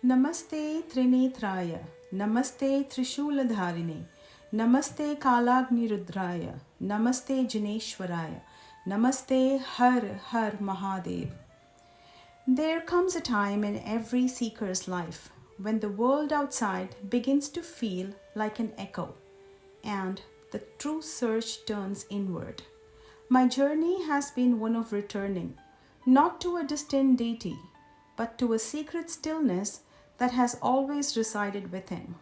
Namaste Trinetraya, Namaste Trishuladharine, Namaste Kalagni Rudraya, Namaste Jineshwaraya, Namaste Har Har Mahadev. There comes a time in every seeker's life when the world outside begins to feel like an echo and the true search turns inward. My journey has been one of returning, not to a distant deity, but to a secret stillness that has always resided within.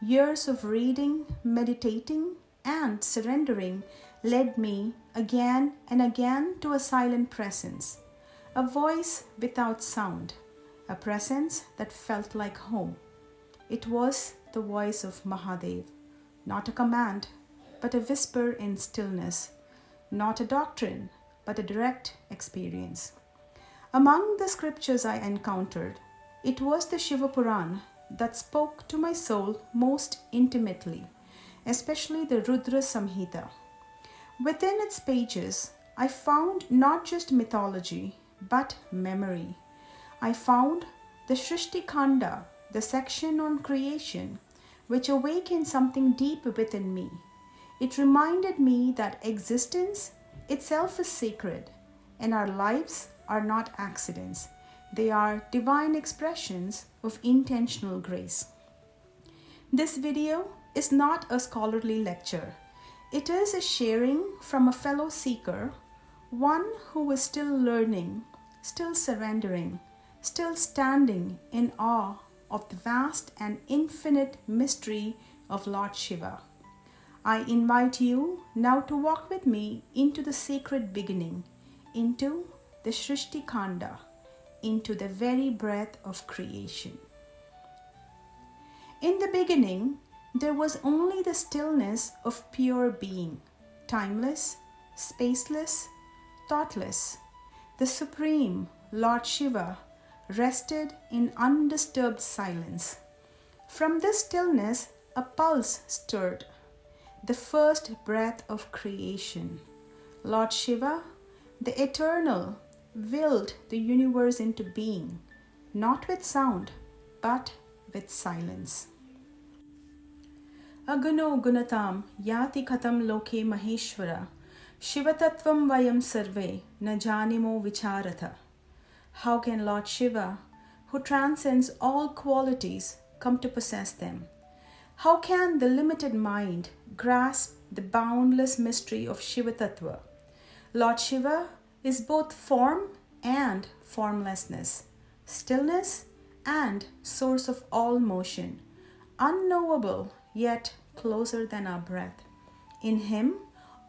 Years of reading, meditating, and surrendering led me again and again to a silent presence, a voice without sound, a presence that felt like home. It was the voice of Mahadev, not a command, but a whisper in stillness, not a doctrine, but a direct experience. Among the scriptures I encountered, it was the Shiva Purāṇa that spoke to my soul most intimately, especially the Rudra Saṁhitā. Within its pages, I found not just mythology, but memory. I found the Śṛṣṭi Kāṇḍa, the section on creation, which awakened something deep within me. It reminded me that existence itself is sacred, and our lives are not accidents. They are divine expressions of intentional grace. This video is not a scholarly lecture. It is a sharing from a fellow seeker, one who is still learning, still surrendering, still standing in awe of the vast and infinite mystery of Lord Shiva. I invite you now to walk with me into the sacred beginning, into the Śṛṣṭi Kāṇḍa, into the very breath of creation. In the beginning, there was only the stillness of pure being, timeless, spaceless, thoughtless. The Supreme Lord Shiva rested in undisturbed silence. From this stillness, a pulse stirred, the first breath of creation. Lord Shiva, the eternal, willed the universe into being, not with sound, but with silence. Aguno gunatam yati katam loke maheshwara, Shivatatvam vayam sarve na janimo vicharata. How can Lord Shiva, who transcends all qualities, come to possess them? How can the limited mind grasp the boundless mystery of Shiva Tattva? Lord Shiva is both form and formlessness, stillness and source of all motion, unknowable yet closer than our breath. In him,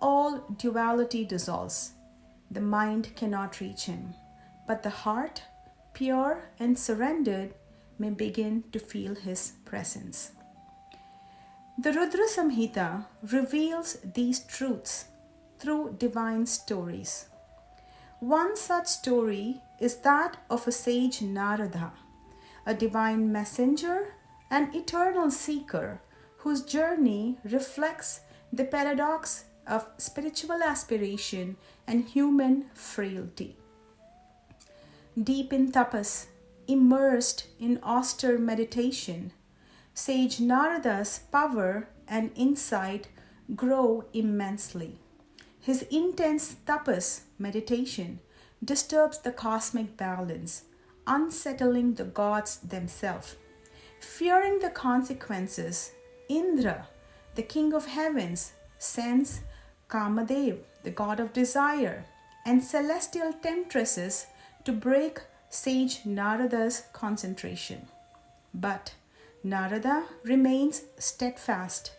all duality dissolves. The mind cannot reach him, but the heart, pure and surrendered, may begin to feel his presence. The Rudra Saṁhitā reveals these truths through divine stories. One such story is that of a sage Nārada, a divine messenger and eternal seeker whose journey reflects the paradox of spiritual aspiration and human frailty. Deep in tapas, immersed in austere meditation, sage Nārada's power and insight grow immensely. His intense tapas meditation disturbs the cosmic balance, unsettling the gods themselves. Fearing the consequences, Indra, the king of heavens, sends Kāmadev, the god of desire, and celestial temptresses to break sage Nārada's concentration. But Nārada remains steadfast,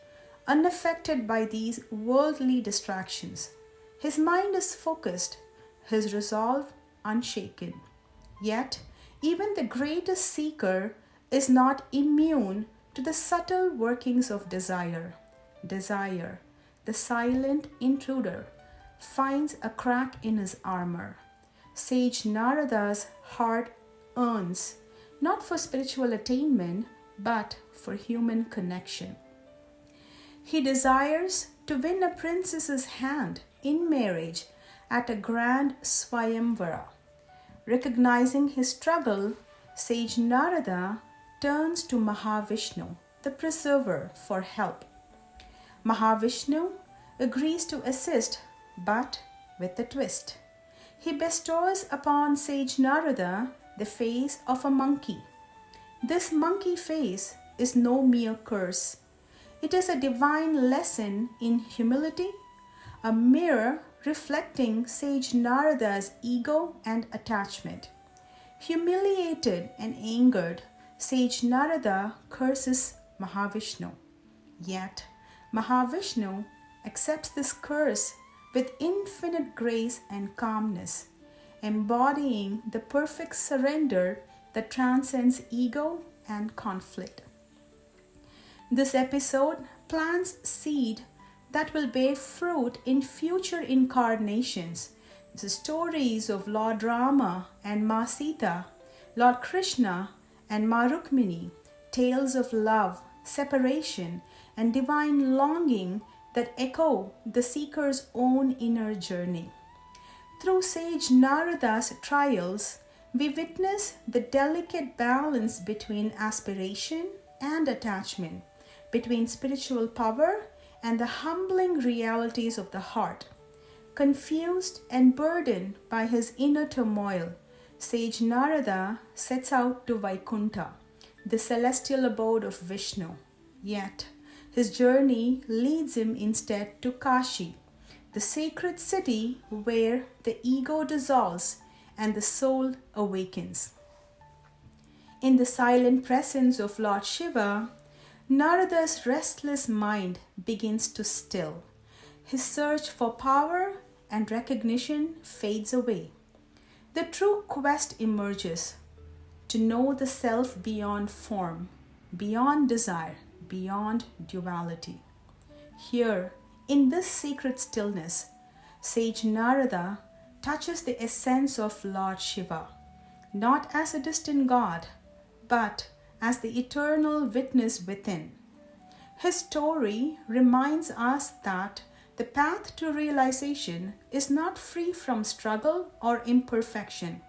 unaffected by these worldly distractions. His mind is focused, his resolve unshaken. Yet, even the greatest seeker is not immune to the subtle workings of desire. Desire, the silent intruder, finds a crack in his armor. Sage Nārada's heart yearns, not for spiritual attainment, but for human connection. He desires to win a princess's hand in marriage at a grand Swayamvara. Recognizing his struggle, sage Nārada turns to Mahavishnu, the preserver, for help. Mahavishnu agrees to assist, but with a twist. He bestows upon sage Nārada the face of a monkey. This monkey face is no mere curse. It is a divine lesson in humility, a mirror reflecting sage Nārada's ego and attachment. Humiliated and angered, sage Nārada curses Mahavishnu. Yet, Mahavishnu accepts this curse with infinite grace and calmness, embodying the perfect surrender that transcends ego and conflict. This episode plants seed that will bear fruit in future incarnations. The stories of Lord Rama and Ma Sita, Lord Krishna and Ma Rukmini, tales of love, separation, and divine longing that echo the seeker's own inner journey. Through sage Nārada's trials, we witness the delicate balance between aspiration and attachment, between spiritual power and the humbling realities of the heart. Confused and burdened by his inner turmoil, sage Nārada sets out to Vaikuntha, the celestial abode of Viṣṇu. Yet, his journey leads him instead to Kashi, the sacred city where the ego dissolves and the soul awakens. In the silent presence of Lord Shiva, Nārada's restless mind begins to still. His search for power and recognition fades away. The true quest emerges to know the self beyond form, beyond desire, beyond duality. Here, in this sacred stillness, sage Nārada touches the essence of Lord Shiva, not as a distant god, but as the eternal witness within. His story reminds us that the path to realization is not free from struggle or imperfection.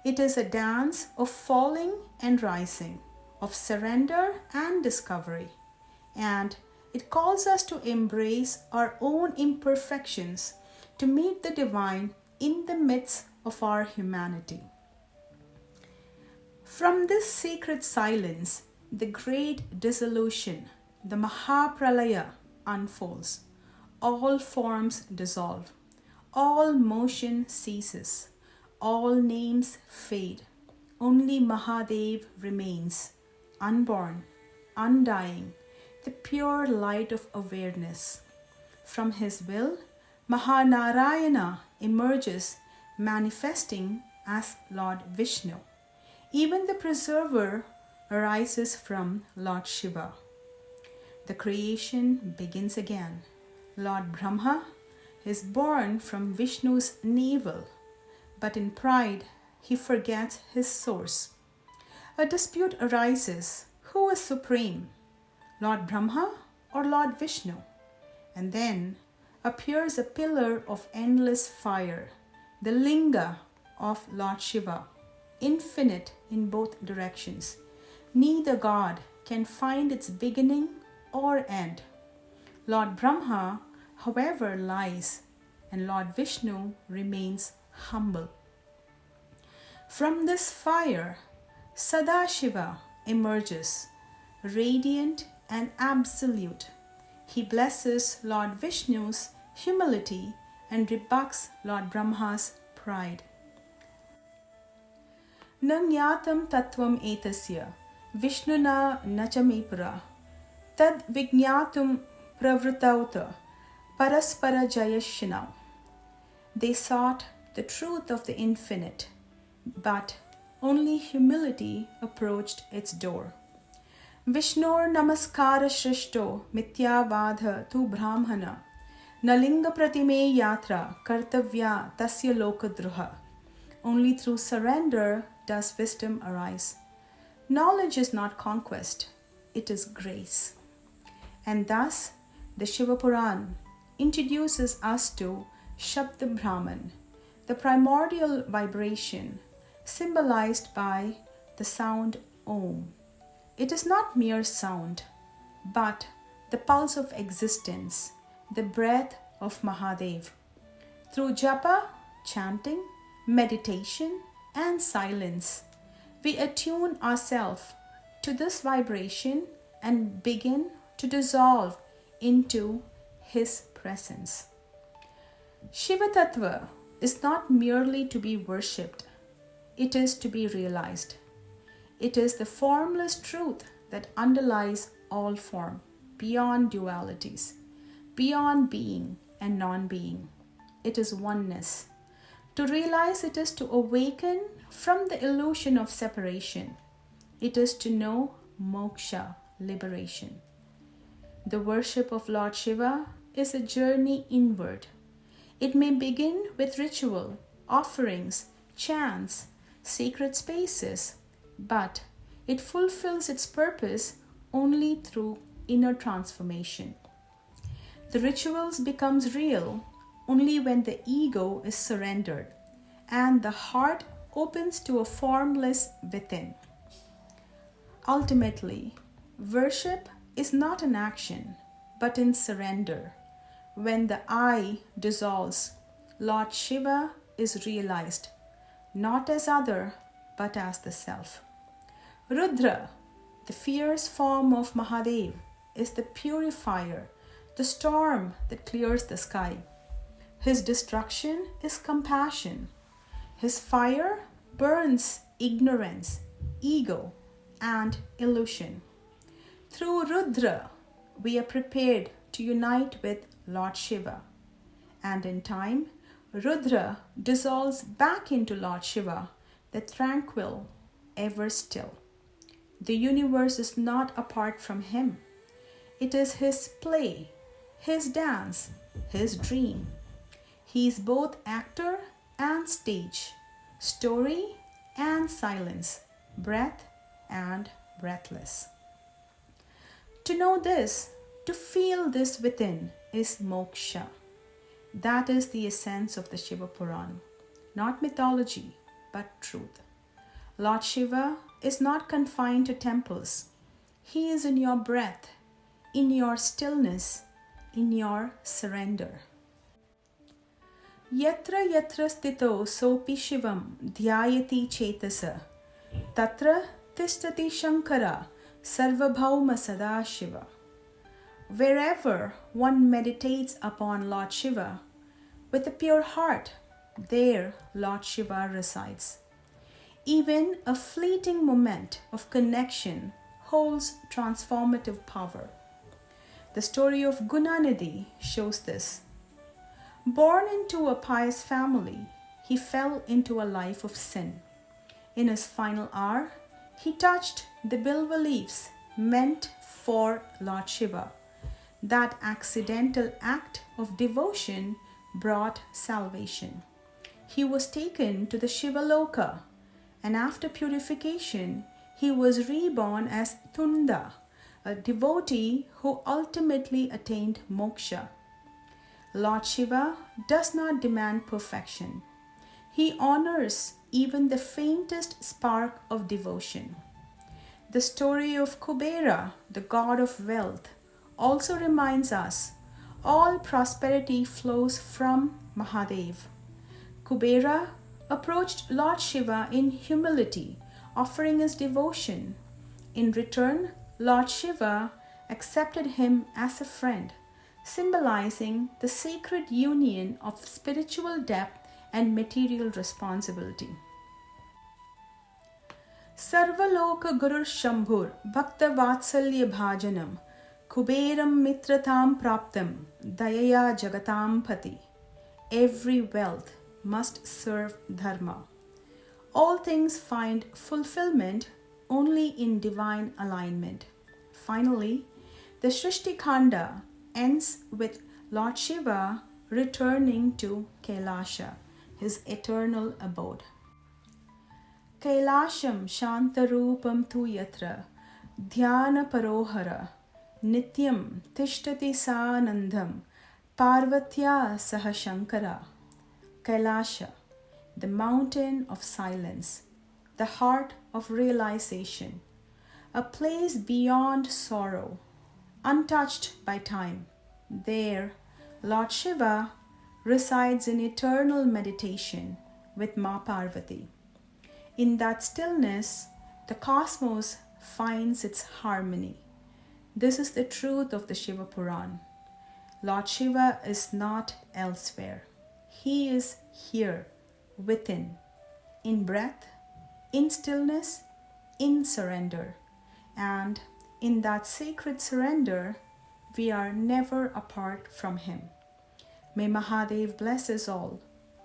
It is a dance of falling and rising, of surrender and discovery, and it calls us to embrace our own imperfections to meet the divine in the midst of our humanity. From this sacred silence, the Great Dissolution, the Mahāpralaya, unfolds. All forms dissolve, all motion ceases, all names fade. Only Mahadev remains, unborn, undying, the pure light of awareness. From his will, Mahānārayana emerges, manifesting as Lord Viṣṇu. Even the preserver arises from Lord Shiva. The creation begins again. Lord Brahmā is born from Viṣṇu's navel, but in pride he forgets his source. A dispute arises. Who is supreme, Lord Brahmā or Lord Viṣṇu? And then appears a pillar of endless fire, the linga of Lord Shiva, infinite in both directions. Neither god can find its beginning or end. Lord Brahmā, however, lies, and Lord Viṣṇu remains humble. From this fire, Sadashiva emerges, radiant and absolute. He blesses Lord Viṣṇu's humility and rebukes Lord Brahma's pride. Nangyatam tattvam etasya Viṣṇuna nachamipura tad vignatum pravritauta paraspara jayashinau. They sought the truth of the infinite, but only humility approached its door. Viṣṇor namaskara śṛṣṭo mityavadha tu brahmana nalinga pratime yatra kartavya tasya lokadruha. Only through surrender does wisdom arise. Knowledge is not conquest, it is grace. And thus, the Shiva Purāṇa introduces us to Shabda Brahman, the primordial vibration symbolized by the sound Om. It is not mere sound, but the pulse of existence, the breath of Mahadev. Through japa, chanting, meditation, and silence, we attune ourselves to this vibration and begin to dissolve into His presence. Shiva Tattva is not merely to be worshipped, it is to be realized. It is the formless truth that underlies all form, beyond dualities, beyond being and non-being. It is oneness. To realize it is to awaken from the illusion of separation. It is to know moksha, liberation. The worship of Lord Shiva is a journey inward. It may begin with ritual, offerings, chants, sacred spaces, but it fulfills its purpose only through inner transformation. The rituals becomes real only when the ego is surrendered and the heart opens to a formless within. Ultimately, worship is not an action, but in surrender. When the I dissolves, Lord Shiva is realized, not as other, but as the self. Rudra, the fierce form of Mahadev, is the purifier, the storm that clears the sky. His destruction is compassion. His fire burns ignorance, ego, and illusion. Through Rudra, we are prepared to unite with Lord Shiva. And in time, Rudra dissolves back into Lord Shiva, the tranquil, ever still. The universe is not apart from him. It is his play, his dance, his dream. He is both actor and stage, story and silence, breath and breathless. To know this, to feel this within, is moksha. That is the essence of the Shiva Purana, not mythology, but truth. Lord Shiva is not confined to temples. He is in your breath, in your stillness, in your surrender. Yatra yatra stito sopi shivam dhyayati chetasa tatra tishtati shankara sarvabhauma sada Shiva. Wherever one meditates upon Lord Shiva with a pure heart, there Lord Shiva resides. Even a fleeting moment of connection holds transformative power. The story of Gunanidhi shows this. Born into a pious family, he fell into a life of sin. In his final hour, he touched the bilva leaves meant for Lord Shiva. That accidental act of devotion brought salvation. He was taken to the Shiva Loka, and after purification, he was reborn as Tunda, a devotee who ultimately attained moksha. Lord Shiva does not demand perfection. He honors even the faintest spark of devotion. The story of Kubera, the god of wealth, also reminds us all prosperity flows from Mahadev. Kubera approached Lord Shiva in humility, offering his devotion. In return, Lord Shiva accepted him as a friend, symbolizing the sacred union of spiritual depth and material responsibility. Sarvaloka Gurur Shambhur Bhakta Vatsalya Bhajanam Kuberam Mitratam Praptam Dayaya Jagatam Pati. Every wealth must serve dharma. All things find fulfillment only in divine alignment. Finally, the Śṛṣṭi Kāṇḍa ends with Lord Shiva returning to Kailasha, his eternal abode. Kailasham Shantarupam tu yatra Dhyana Parohara Nityam Tishtati Sanandham Parvatya Saha Shankara. Kailasha, the mountain of silence, the heart of realization. a place beyond sorrow, untouched by time. There, Lord Shiva resides in eternal meditation with Ma Parvati. In that stillness, the cosmos finds its harmony. This is the truth of the Shiva Purāṇa. Lord Shiva is not elsewhere. He is here, within, in breath, in stillness, in surrender. And in that sacred surrender, we are never apart from Him. May Mahadev bless us all.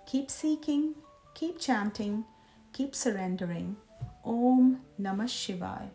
Keep seeking, keep chanting, keep surrendering. Om Namah Shivaya.